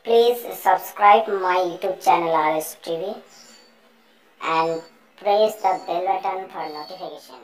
Please subscribe my YouTube channel RS TV and press the bell button for notification.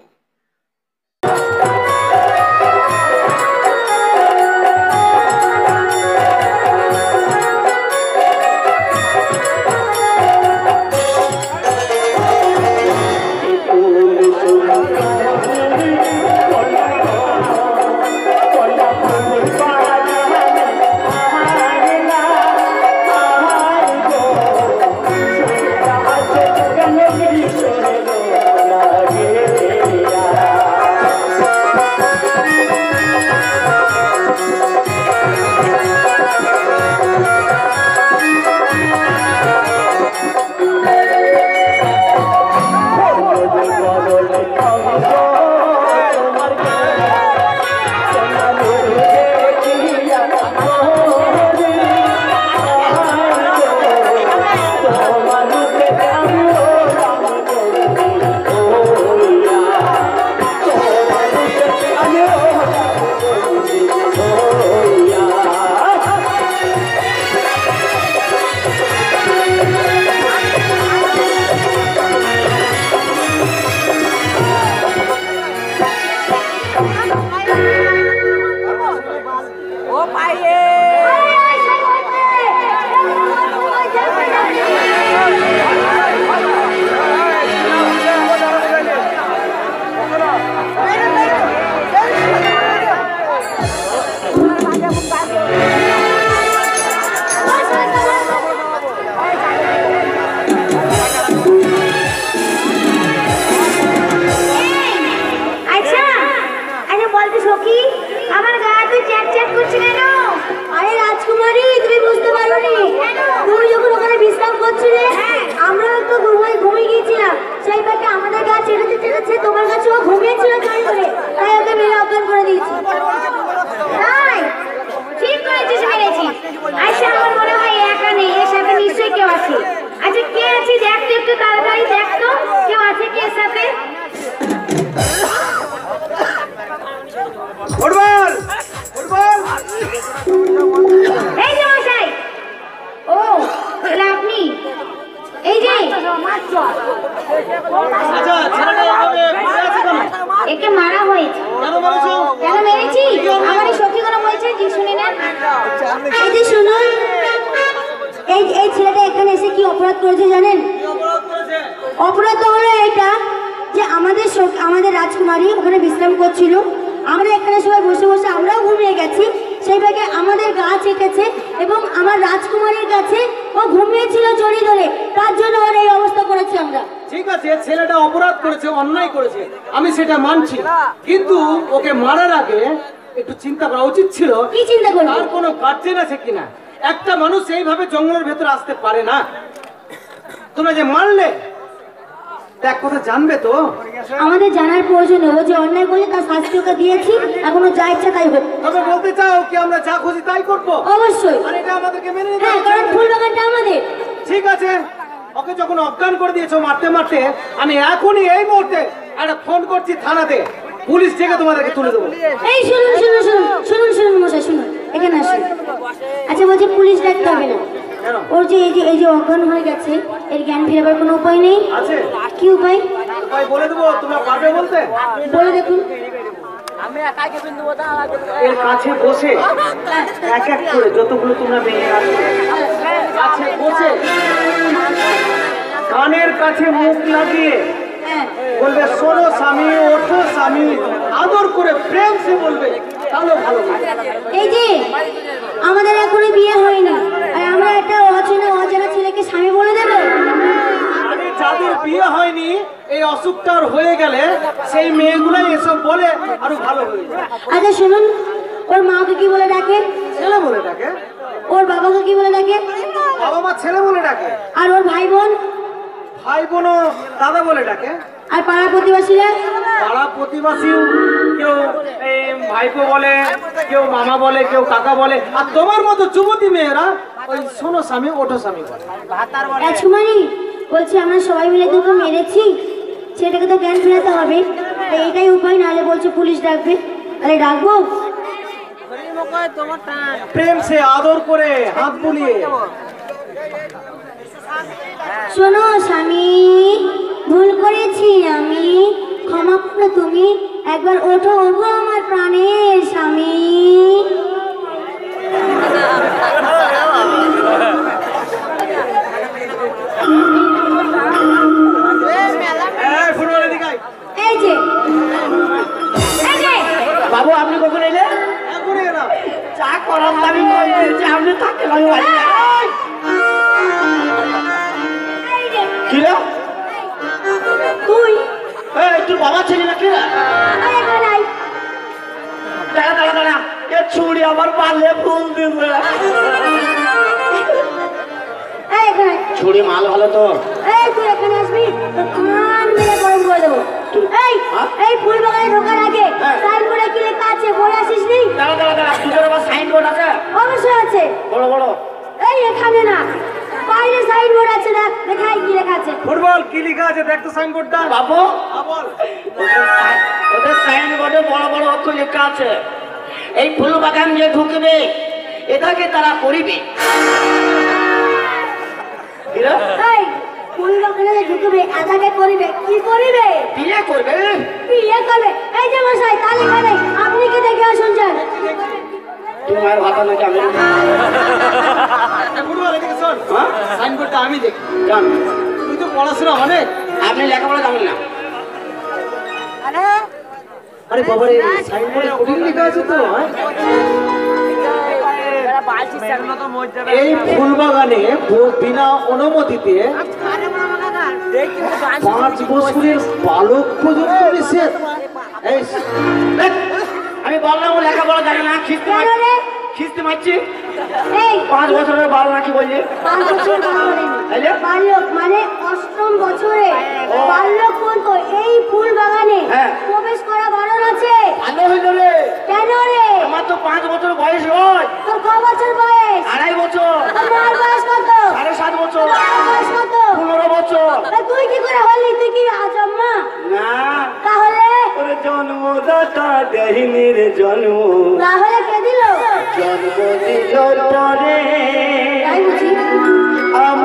একে মারা হয়েছে কেন মেরেছি আমার সখীগুলো বলছে যে শুনে নেন। এই যে শুনুন, এই ছেলেটা এখানে এসে কি অপরাধ করেছে জানেন? অপরাধ হলো এটা যে আমাদের রাজকুমারী ওখানে বিশ্রাম করছিল, আমরা এখানে সবাই বসে বসে আমরাও ঘুমিয়ে গেছি, সেই ভাগে আমাদের গা চেকেছে এবং আমার রাজকুমারীর কাছে ও ঘুমিয়েছিল জড়ি ধরে, তার জন্য ওর এই অবস্থা করেছি আমরা। ঠিক আছে, ছেলেটা অপরাধ করেছে, অন্যায় করেছে, আমি সেটা মানছি, কিন্তু ওকে মারার আগে একটু চিন্তা করা উচিত ছিল। কি চিন্তা করব? আর কোনো গার্জেন আছে কিনা? একটা মানুষ এইভাবে জঙ্গলের ভেতরে আসতে পারে না। তোমরা যে মারলে এক কথা জানবে তো? আমাদের জানার প্রয়োজন নেই, ও যে অন্যায় করলে তার শাস্তি ওকে দিয়েছি, এখনো যা ইচ্ছা তাই হোক। তবে বলতে চাও কি আমরা যা খুশি তাই করবো? অবশ্যই। আর এটা আমাদেরকে মেনে নিতে হ্যাঁ, কারণ ফুল বাগানটা আমাদের। ঠিক আছে, ওকে যখন অজ্ঞান করে দিয়েছো মারতে মারতে, আমি এখনই এই মুহূর্তে একটা ফোন করছি থানাতে, পুলিশ থেকে তোমাদেরকে তুলে দেবো। এই শুনুন শুনুন শুনুন শুনুন শুনুন মশাই শুনুন, এখানে আসুন। আচ্ছা বলছি পুলিশ ডাকতে হবে না, ওর যে এই যে অজ্ঞান হয়ে গেছে, এর জ্ঞান ফেরাবার কোনো উপায় নেই। আছে? কি উপায়? উপায় বলে দেবো, তোমরা পারবে বলতে? বলে দেখুন। এর কাছে বসে এক এক করে যতগুলো তোমরা ভেঙে আসবে, কাছে বসে কানের কাছে মুখ লাগিয়ে বলবে, শোনো স্বামী, ওঠো স্বামী, আদর করে প্রেম সে বলবে, তাহলে ভালো। এই যে আমাদের এখনো বিয়ে হয়নি, আর আমরা একটা অজানা ছেলেকে স্বামী বলে দেব? আরে যাদের বিয়ে হয়নি, এই অসুখটার হয়ে গেলে সেই মেয়েগুলাই এসব বলে আরো ভালো হয়ে যায়। আচ্ছা শুনুন, ওর মাকে কি বলে ডাকে? ছেলে বলে ডাকে। ওর বাবাকে কি বলে ডাকে? বাবা মা ছেলে বলে ডাকে। আর ওর ভাই বোন? ভাই বোনও দাদা বলে ডাকে। আর পাড়া প্রতিবেশীরা? পাড়া প্রতিবেশী কেউ ভাইপো বলে, কেউ মামা বলে, কেউ কাকা বলে, আর তোমার মতো যুবতী মেয়েরা ওই শোনো স্বামী, ওঠো স্বামী বলে। রাজকুমারী বলছি, আমরা সবাই মিলে দুটো মেরেছি, সেটাকে তো জ্ঞান ফেরাতে হবে, এইটাই উপায়, নাহলে বলছে পুলিশ ডাকবে। তাহলে ডাকবো? প্রেম সে আদর করে হাত বুলিয়ে। শোনো স্বামী, ভুল করেছি আমি, ক্ষমা করো তুমি, একবার ওঠো ওগো আমার প্রাণের স্বামী। এই যে বাবু আপনি কখন এলে? চা করার দাবি করছে আপনি থাকতে লাগে কি রে? তুই এই তোর বাবা ছেলে নাকি? দাঁড়া দাঁড়া দাঁড়া, এ ছুরি আমার পালে ফুল দিবে। ছুরি মাল ভালো তো? তুই এখানে আসবি, কান মেরে গরম করে দেবো। এই ফুল বাগানে ঢোকার আগে সাইনবোর্ডে কি লেখা আছে পড়ে আসিস নি? দাঁড়া দাঁড়া দাঁড়া, তোদের আবার সাইনবোর্ড আছে? অবশ্যই আছে। বড় বড়? এই এখানে না, বাইরে সাইনবোর্ড আছে না, দেখাই কি লেখা আছে। ফুটবল কি লেখা আছে দেখ তো সাইনবোর্ডটা। বাবু বল। ওদের সাইনবোর্ডে বড় বড় অক্ষর লেখা আছে, এই ফুল বাগান যে ঢুকবে এটাকে তারা করিবে। এই ফুল বাগানে ঢুকবে, আদাকে করিবে, কি করিবে? বিয়ে করবে। বিয়ে করবে? এই যে মশাই তা লেখা নেই, আপনি কি দেখে শুনছেন? তোমার ভাতা নাকি আমি ফুটবল এদিকে শোন, সাইনবোর্ডটা আমি দেখি। জান তুই তো পড়াশোনা অনেক। আপনি লেখাপড়া জানেন না? আরে বাবা রে, সাইনবোর্ডে কঠিন লেখা আছে তো। এই ফুল বাগানে বিনা অনুমতিতে 5 বছরের বালক পর্যন্ত নিষেধ। এই আমি বললাম ও লেখাপড়া জানে না, খিস্তি কেন রে? খিস্তি মারছি। এই 5 বছরের বাল নাকি বলছে? 5 বছর তাইলে? বালক মানে অষ্টম বছরে বালক পর্যন্ত এই ফুল বাগানে হ্যাঁ। প্রবেশ করা বারণ আছে। ভালো হইল রে, কেন রে? আমার তো 5 বছর বয়স নয়, তোর ক বছর বয়স? 2.5 বছর, আমার বয়স কত? 7.5 বছর, আমার বয়স কত? 15 বছর। তা তুই কি করে হলি? তুই কি আজম্মা? না তাহলে ওরে জন্মদাতা দেহিনীর জন্ম, তাহলে কে দিল? জন্ম দিল তরে। তাই বুঝি?